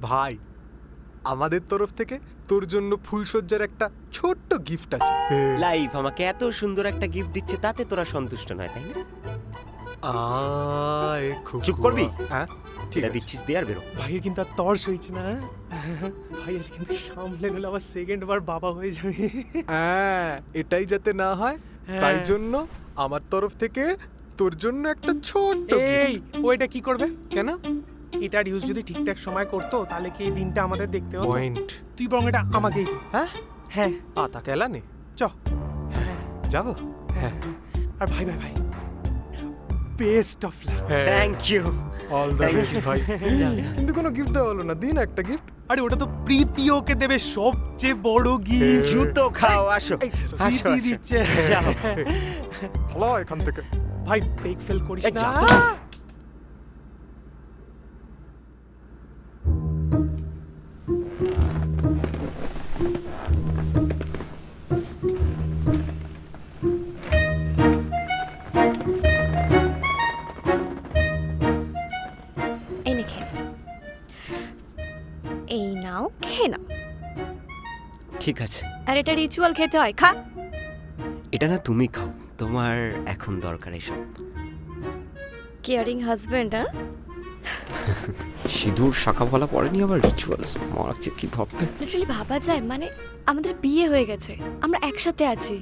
ভাই, আমাদের তরফ থেকে তোর জন্য ফুলসজ্জার একটা ছোট্ট গিফট আছে। লাইফ আমাকে এত সুন্দর একটা গিফট দিচ্ছে, তাতে তোরা সন্তুষ্ট নয়, তাই না? খুব চুপ করবি? হ্যাঁ ঠিক এটা আছে। দিচ্ছিস, দিয়ে আর বেরো। ভাইয়ের কিন্তু আর তর্স হয়েছে না। ভাই আজ কিন্তু সামলে নিলে আবার সেকেন্ড বার বাবা হয়ে যাবে। হ্যাঁ, এটাই যাতে না হয় তাই জন্য আমার তরফ থেকে তোর জন্য একটা ছোট্ট এই ও এটা কি করবে? কেন? এটার ইউজ যদি ঠিকঠাক সময় করতো তাহলে কি এই দিনটা আমাদের দেখতে হতো? পয়েন্ট। তুই বরং এটা আমাকেই দে। হ্যাঁ হ্যাঁ তাকে এলানে চ। হ্যাঁ যাবো। হ্যাঁ আর ভাই ভাই ভাই best of luck. Thank you. All the Thank best you. ভাই। যা, যা। কিন্তু কোনো গিফট দেওয়া হলো না, দিন একটা গিফট। আরে ওটা তো প্রীতি ওকে দেবে সবচেয়ে বড় গিফট। জুতো খাও, আসো। আসো, প্রীতি আসো। দিচ্ছে। যাও। চলো এখান থেকে। ভাই ব্রেক ফেল করিস এই না। যা তো। এই নে খেয়ে নাও। এই নাও খেয়ে নাও। ঠিক আছে, আর এটা রিচুয়াল খেতে হয়, খা। এটা না তুমি খাও, তোমার এখন দরকার এসব। কেয়ারিং হাজবেন্ড, হ্যাঁ? সিঁদুর শাখা বলা পড়েনি, আবার রিচুয়ালস মারাচ্ছে, কি ভাববে? লিটারালি ভাবা যায়, মানে আমাদের বিয়ে হয়ে গেছে, আমরা একসাথে আছি,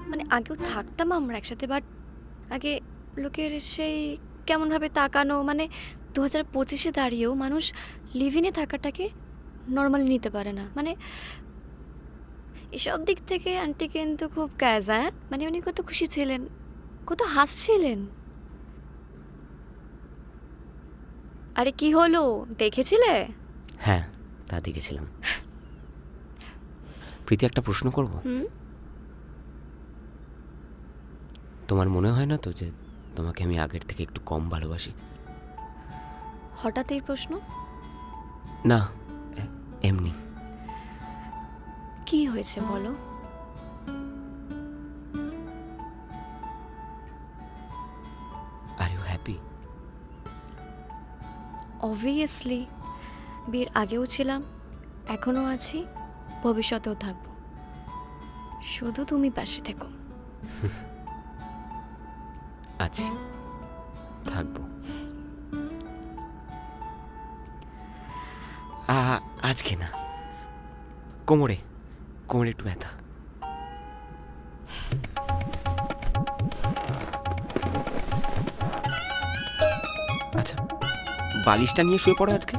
মানে আগেও থাকতাম আমরা একসাথে, বাট আগে লোকের সেই কেমনভাবে তাকানো, মানে 2025-এ দাঁড়িয়েও মানুষ লিভিনে থাকাটাকে নর্মালি নিতে পারে না, মানে এসব দিক থেকে আন্টি কিন্তু খুব কাজ, হ্যাঁ, মানে উনি কত খুশি ছিলেন, কত হাসছিলেন। আরে কি হলো, দেখেছিলে? হ্যাঁ, তা দেখেছিলাম। প্রীতি, একটা প্রশ্ন করব? হুম, তোমার মনে হয় না তো যে তোমাকে আমি আগের থেকে একটু কম ভালোবাসি? হঠাৎ এই প্রশ্ন? না, এমনি। কি হয়েছে বলো? Are you happy? অবভিয়াসলি, বিয়ের আগেও ছিলাম, এখনো আছি, ভবিষ্যতেও থাকবো, শুধু তুমি পাশে থেকো। আছি, থাকবো। আজকে না, কোমরে কোমরে একটু ব্যথা। আচ্ছা, বালিশটা নিয়ে শুয়ে পড়ো আজকে।